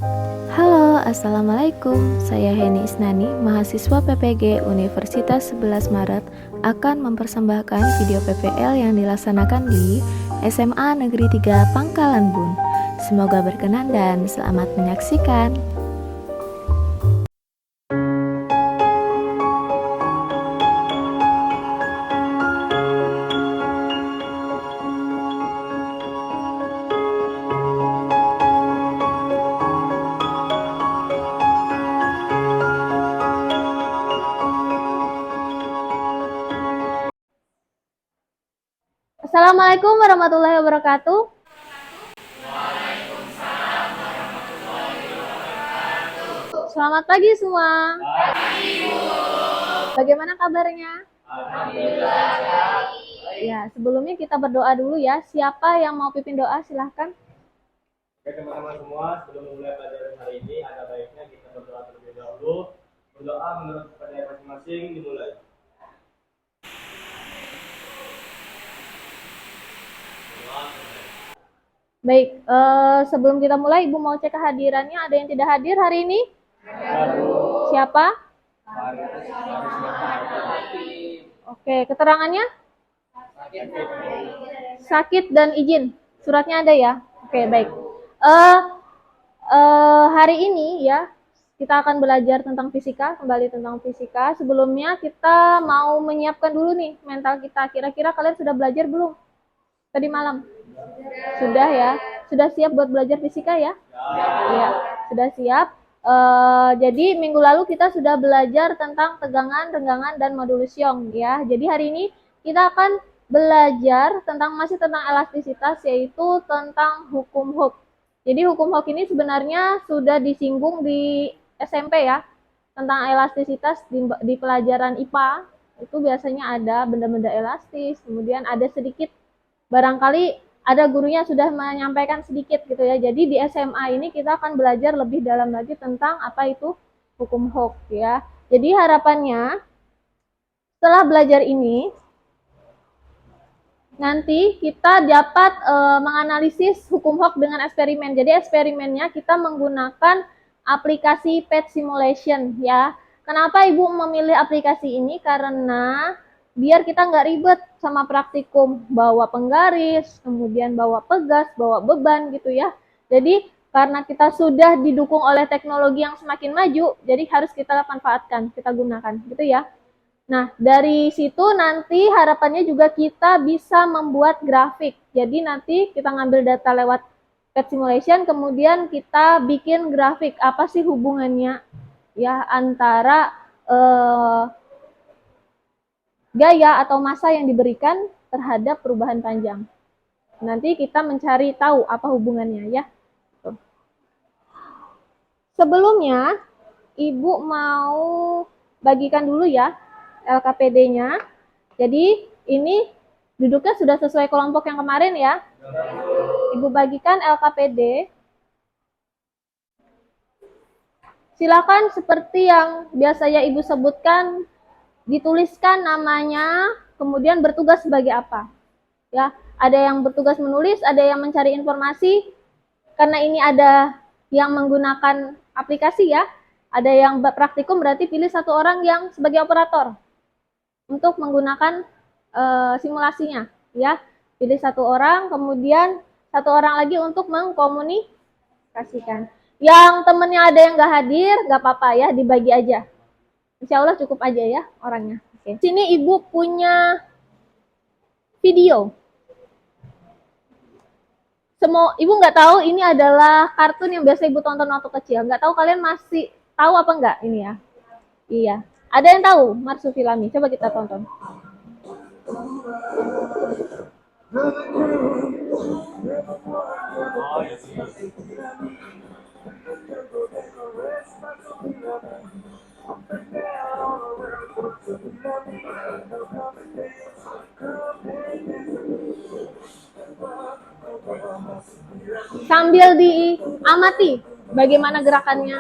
Halo, Assalamualaikum. Saya Heni Isnani, mahasiswa PPG Universitas 11 Maret, akan mempersembahkan video PPL yang dilaksanakan di SMA Negeri 3 Pangkalan Bun. Semoga berkenan dan selamat menyaksikan. Assalamualaikum warahmatullahi wabarakatuh. Selamat pagi semua. Bagaimana kabarnya? Ya, sebelumnya kita berdoa dulu ya. Siapa yang mau pimpin doa silahkan. Oke teman-teman semua, sebelum memulai pelajaran hari ini, ada baiknya kita berdoa terlebih dahulu. Berdoa menurut kepercayaan masing-masing dimulai. Baik, sebelum kita mulai, Ibu mau cek kehadirannya. Ada yang tidak hadir hari ini? Siapa? Oke, keterangannya? Sakit dan izin. Suratnya ada ya? Oke, baik. Hari ini ya, kita akan belajar tentang fisika, kembali tentang fisika. Sebelumnya kita mau menyiapkan dulu nih mental kita. Kira-kira kalian sudah belajar belum? Tadi malam? Sudah ya? Sudah siap buat belajar fisika ya? Iya, sudah siap. Jadi minggu lalu kita sudah belajar tentang tegangan, renggangan, dan modulus Young ya. Jadi hari ini kita akan belajar masih tentang elastisitas, yaitu tentang hukum Hooke. Jadi hukum Hooke ini sebenarnya sudah disinggung di SMP ya, tentang elastisitas di pelajaran IPA. Itu biasanya ada benda-benda elastis, kemudian ada sedikit, barangkali ada gurunya sudah menyampaikan sedikit gitu ya. Jadi di SMA ini kita akan belajar lebih dalam lagi tentang apa itu hukum Hooke ya. Jadi harapannya setelah belajar ini nanti kita dapat menganalisis hukum Hooke dengan eksperimen. Jadi eksperimennya kita menggunakan aplikasi PET Simulation ya. Kenapa Ibu memilih aplikasi ini? Karena biar kita nggak ribet sama praktikum, bawa penggaris, kemudian bawa pegas, bawa beban gitu ya. Jadi karena kita sudah didukung oleh teknologi yang semakin maju, jadi harus kita manfaatkan, kita gunakan gitu ya. Nah, dari situ nanti harapannya juga kita bisa membuat grafik. Jadi nanti kita ngambil data lewat PET Simulation, kemudian kita bikin grafik. Apa sih hubungannya ya antara gaya atau massa yang diberikan terhadap perubahan panjang. Nanti kita mencari tahu apa hubungannya ya. Sebelumnya, Ibu mau bagikan dulu ya LKPD-nya. Jadi ini duduknya sudah sesuai kelompok yang kemarin ya. Ibu bagikan LKPD. Silakan seperti yang biasanya Ibu sebutkan, dituliskan namanya, kemudian bertugas sebagai apa. Ya, ada yang bertugas menulis, ada yang mencari informasi. Karena ini ada yang menggunakan aplikasi ya, ada yang praktikum, berarti pilih satu orang yang sebagai operator untuk menggunakan simulasinya ya. Pilih satu orang, kemudian satu orang lagi untuk mengkomunikasikan. Yang temennya ada yang nggak hadir, nggak apa-apa ya, dibagi aja. Insya Allah cukup aja ya orangnya. Oke. Sini Ibu punya video. Semua Ibu nggak tahu ini adalah kartun yang biasa Ibu tonton waktu kecil. Nggak tahu kalian masih tahu apa enggak ini ya? Iya. Ada yang tahu Marsupilami? Coba kita tonton. Sambil diamati bagaimana gerakannya.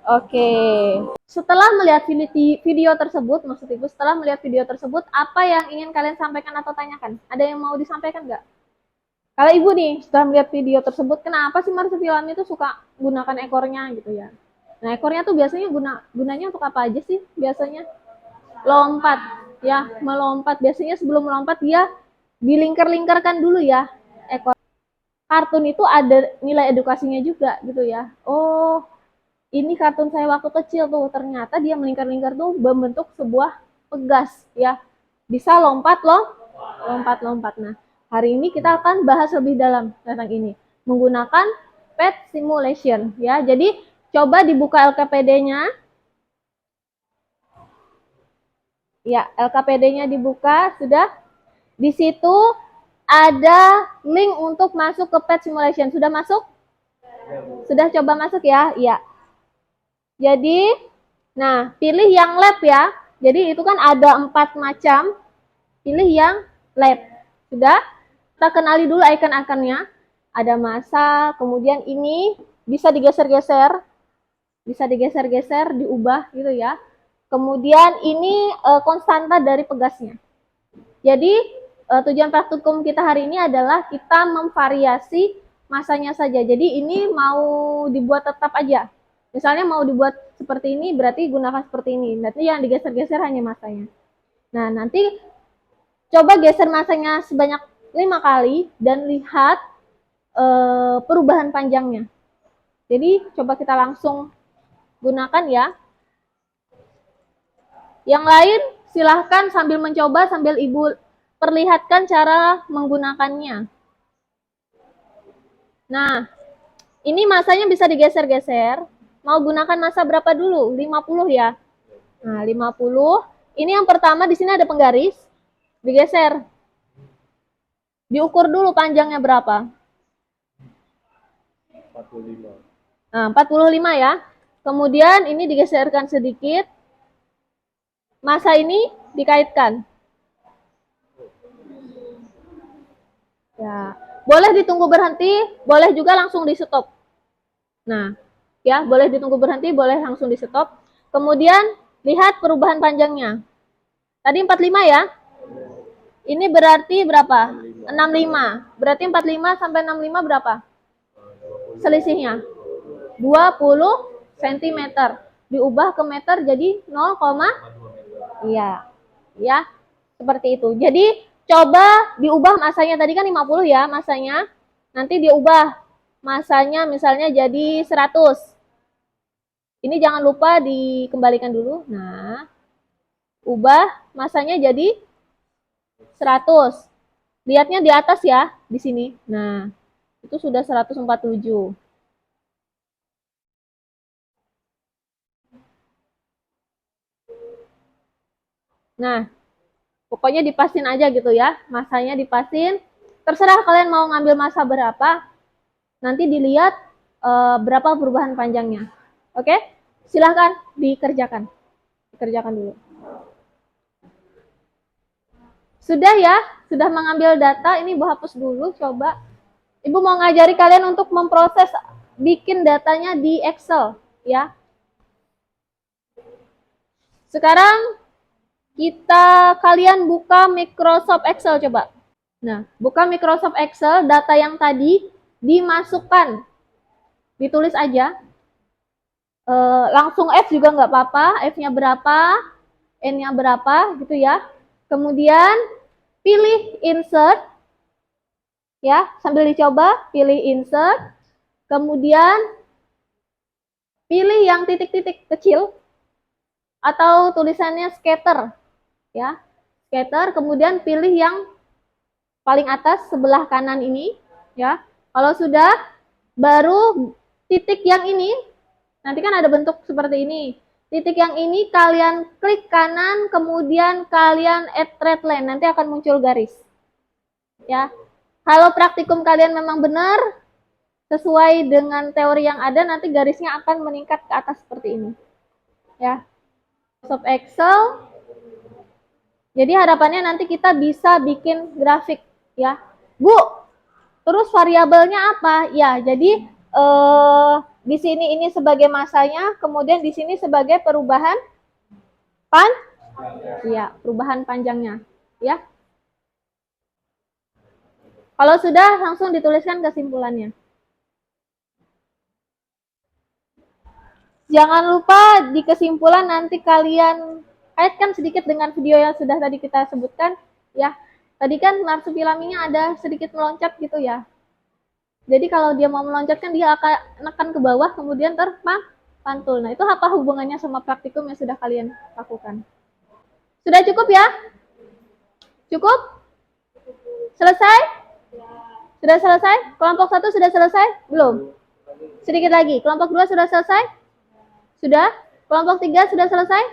Oke. Setelah melihat video tersebut, maksud Ibu, setelah melihat video tersebut, apa yang ingin kalian sampaikan atau tanyakan? Ada yang mau disampaikan nggak? Kalau Ibu nih, setelah melihat video tersebut, kenapa sih marsupilam itu suka gunakan ekornya gitu ya? Nah, ekornya tuh biasanya gunanya untuk apa aja sih biasanya? Lompat, ya, melompat. Biasanya sebelum melompat dia dilingkar-lingkarkan dulu ya ekor. Kartun itu ada nilai edukasinya juga gitu ya. Oh, ini kartun saya waktu kecil tuh, ternyata dia melingkar-lingkar tuh membentuk sebuah pegas ya. Bisa lompat loh, lompat-lompat. Nah, hari ini kita akan bahas lebih dalam tentang ini menggunakan pet simulation ya. Jadi coba dibuka LKPD-nya. Ya, LKPD-nya dibuka sudah. Di situ ada link untuk masuk ke pet simulation. Sudah masuk? Sudah coba masuk ya? Iya. Jadi, nah, pilih yang lab ya. Jadi itu kan ada 4 macam. Pilih yang lab. Sudah? Kita kenali dulu icon-iconnya. Ada masa, kemudian ini bisa digeser-geser. Bisa digeser-geser, diubah gitu ya. Kemudian ini konstanta dari pegasnya. Jadi tujuan praktikum kita hari ini adalah kita memvariasi masanya saja. Jadi ini mau dibuat tetap aja. Misalnya mau dibuat seperti ini, berarti gunakan seperti ini. Nanti yang digeser-geser hanya masanya. Nah, nanti coba geser masanya sebanyak 5 kali dan lihat perubahan panjangnya. Jadi coba kita langsung gunakan ya. Yang lain silahkan sambil mencoba, sambil Ibu perlihatkan cara menggunakannya. Nah, ini masanya bisa digeser-geser. Mau gunakan masa berapa dulu? 50 ya. Nah, 50. Ini yang pertama di sini ada penggaris. Digeser. Diukur dulu panjangnya berapa. 45. Nah, 45 ya. Kemudian ini digeserkan sedikit. Masa ini dikaitkan. Ya, boleh ditunggu berhenti, boleh juga langsung di stop. Nah, ya, boleh ditunggu berhenti, boleh langsung di stop. Kemudian lihat perubahan panjangnya. Tadi 45 ya. Ini berarti berapa? 65. Berarti 45 sampai 65 berapa? Selisihnya 20 cm. Diubah ke meter jadi 0, iya. Ya, seperti itu. Jadi coba diubah masanya, tadi kan 50 ya masanya, nanti diubah masanya misalnya jadi 100. Ini jangan lupa dikembalikan dulu. Nah, ubah masanya jadi 100. Lihatnya di atas ya, di sini. Nah, itu sudah 147. Nah, pokoknya dipasin aja gitu ya, masanya dipasin. Terserah kalian mau ngambil masa berapa, nanti dilihat berapa perubahan panjangnya. Oke, silahkan dikerjakan. Dikerjakan dulu. Sudah ya, sudah mengambil data, ini Ibu hapus dulu, coba. Ibu mau ngajari kalian untuk memproses bikin datanya di Excel, ya. Sekarang kalian buka Microsoft Excel coba. Nah, buka Microsoft Excel, data yang tadi dimasukkan. Ditulis aja. Langsung F juga nggak apa-apa, F-nya berapa, N-nya berapa, gitu ya. Kemudian pilih insert, ya, sambil dicoba, pilih insert. Kemudian pilih yang titik-titik kecil, atau tulisannya scatter, ya, scatter. Kemudian pilih yang paling atas sebelah kanan ini, ya. Kalau sudah, baru titik yang ini, nanti kan ada bentuk seperti ini. Titik yang ini kalian klik kanan, kemudian kalian add red line, nanti akan muncul garis, ya. Kalau praktikum kalian memang benar sesuai dengan teori yang ada, nanti garisnya akan meningkat ke atas seperti ini, ya. Microsoft Excel. Jadi harapannya nanti kita bisa bikin grafik, ya. Bu, terus variabelnya apa? Ya, jadi Di sini ini sebagai masanya, kemudian di sini sebagai perubahan perubahan panjangnya, ya. Kalau sudah, langsung dituliskan kesimpulannya. Jangan lupa di kesimpulan nanti kalian kaitkan sedikit dengan video yang sudah tadi kita sebutkan, ya. Tadi kan marsupilaminya ada sedikit meloncat gitu ya. Jadi kalau dia mau meloncat kan dia akan menekan ke bawah kemudian terpantul. Nah, itu apa hubungannya sama praktikum yang sudah kalian lakukan? Sudah cukup ya? Cukup? Selesai? Sudah selesai? Kelompok 1 sudah selesai? Belum? Sedikit lagi. Kelompok 2 sudah selesai? Sudah? Kelompok 3 sudah selesai?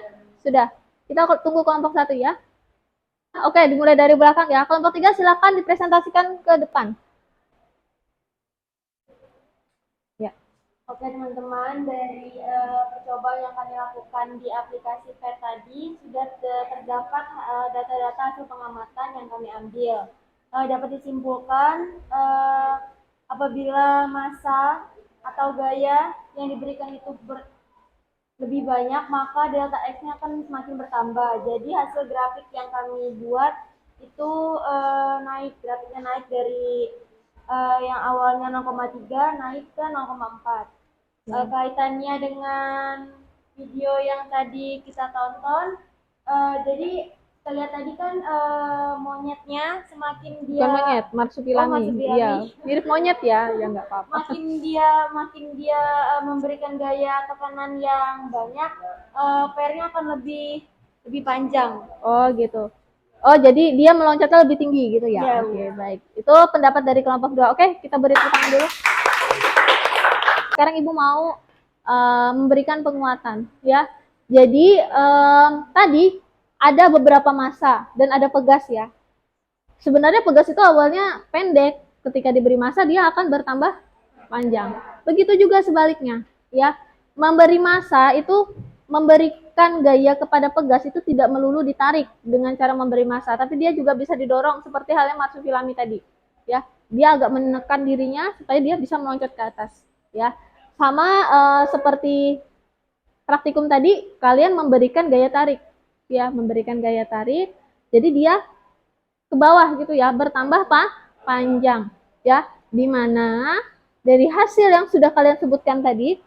Sudah. Kita tunggu kelompok 1 ya. Oke, dimulai dari belakang ya. Kelompok 3 silakan dipresentasikan ke depan. Ya. Oke teman-teman, dari percobaan yang kami lakukan di aplikasi PET tadi sudah terdapat data-data hasil pengamatan yang kami ambil. Dapat disimpulkan apabila massa atau gaya yang diberikan itu lebih banyak, maka delta X-nya akan semakin bertambah. Jadi hasil grafik yang kami buat itu grafiknya naik dari yang awalnya 0,3 naik ke 0,4. Kaitannya dengan video yang tadi kita tonton, jadi kita lihat tadi kan monyetnya semakin dia Bukan monyet, marsupilami. marsupilami. Iya, mirip monyet ya, ya nggak apa-apa. makin dia memberikan gaya tekanan yang banyak, PR-nya akan lebih panjang. Oh gitu. Oh jadi dia meloncatnya lebih tinggi gitu ya? Iya, Oke, baik. Itu pendapat dari kelompok 2. Oke, kita beri tepuk tangan dulu. Sekarang Ibu mau memberikan penguatan ya. Jadi tadi ada beberapa massa dan ada pegas ya. Sebenarnya pegas itu awalnya pendek, ketika diberi massa dia akan bertambah panjang. Begitu juga sebaliknya ya. Memberi massa itu memberikan gaya kepada pegas itu tidak melulu ditarik dengan cara memberi massa, tapi dia juga bisa didorong seperti halnya marsupilami tadi ya. Dia agak menekan dirinya supaya dia bisa meloncat ke atas ya. Sama seperti praktikum tadi, kalian memberikan gaya tarik ya, memberikan gaya tarik, jadi dia ke bawah gitu ya, bertambah panjang ya, dimana dari hasil yang sudah kalian sebutkan tadi,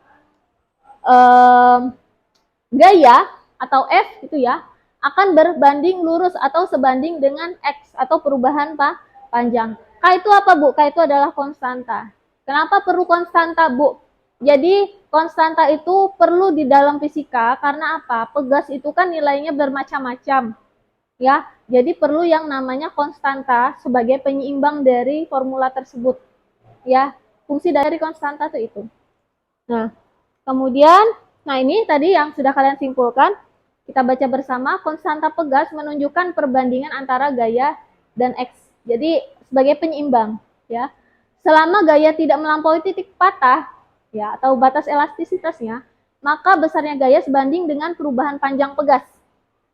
gaya atau F gitu ya akan berbanding lurus atau sebanding dengan X atau perubahan panjang. K itu apa Bu? K itu adalah konstanta. Kenapa perlu konstanta Bu? Jadi konstanta itu perlu di dalam fisika karena apa? Pegas itu kan nilainya bermacam-macam ya. Jadi perlu yang namanya konstanta sebagai penyeimbang dari formula tersebut ya. Fungsi dari konstanta itu. Nah, kemudian ini tadi yang sudah kalian simpulkan. Kita baca bersama, konstanta pegas menunjukkan perbandingan antara gaya dan X. Jadi sebagai penyeimbang ya. Selama gaya tidak melampaui titik patah ya atau batas elastisitasnya, maka besarnya gaya sebanding dengan perubahan panjang pegas.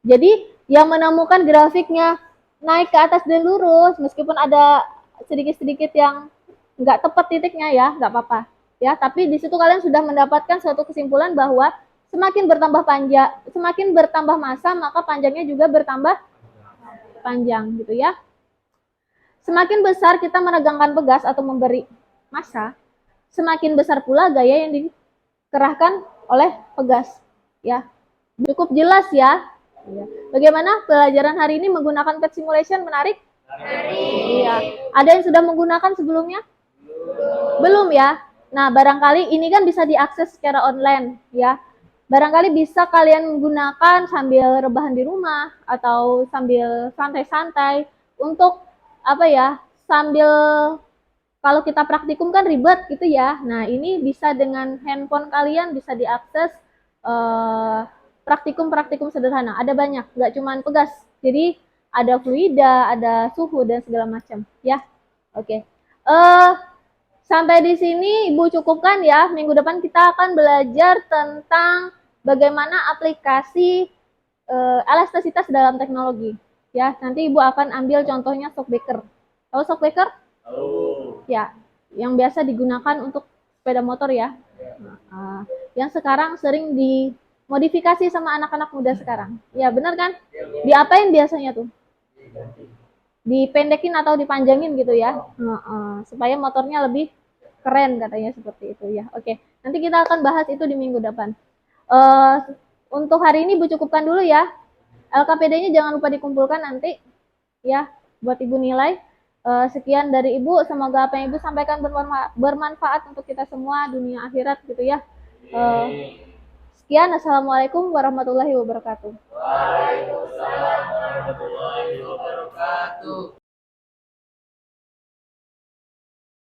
Jadi yang menemukan grafiknya naik ke atas dan lurus, meskipun ada sedikit-sedikit yang nggak tepat titiknya ya, nggak apa-apa ya. Tapi di situ kalian sudah mendapatkan suatu kesimpulan bahwa semakin bertambah panjang, semakin bertambah massa, maka panjangnya juga bertambah panjang gitu ya. Semakin besar kita menegangkan pegas atau memberi massa, semakin besar pula gaya yang dikerahkan oleh pegas ya. Cukup jelas ya. Bagaimana pelajaran hari ini menggunakan PET simulation? Menarik? Iya. Ada yang sudah menggunakan sebelumnya? Belum ya. Nah, barangkali ini kan bisa diakses secara online ya. Barangkali bisa kalian menggunakan sambil rebahan di rumah atau sambil santai-santai untuk apa ya? Sambil kalau kita praktikum kan ribet gitu ya. Nah, ini bisa dengan handphone kalian bisa diakses praktikum-praktikum sederhana. Ada banyak, nggak cuma pegas. Jadi ada fluida, ada suhu dan segala macam ya. Oke. Sampai di sini Ibu cukupkan ya. Minggu depan kita akan belajar tentang bagaimana aplikasi elastisitas dalam teknologi ya. Nanti Ibu akan ambil contohnya shock breaker. Tahu shock breaker? Ya, yang biasa digunakan untuk sepeda motor ya. Yang sekarang sering dimodifikasi sama anak-anak muda sekarang. Ya benar kan? Diapain biasanya tuh? Dipendekin atau dipanjangin gitu ya. Supaya motornya lebih keren katanya seperti itu ya. Oke, nanti kita akan bahas itu di minggu depan. Untuk hari ini Bu cukupkan dulu ya. LKPD-nya jangan lupa dikumpulkan nanti ya buat Ibu nilai. Sekian dari Ibu, semoga apa yang Ibu sampaikan bermanfaat untuk kita semua dunia akhirat gitu ya. Sekian, assalamualaikum warahmatullahi wabarakatuh. Waalaikumsalam warahmatullahi wabarakatuh.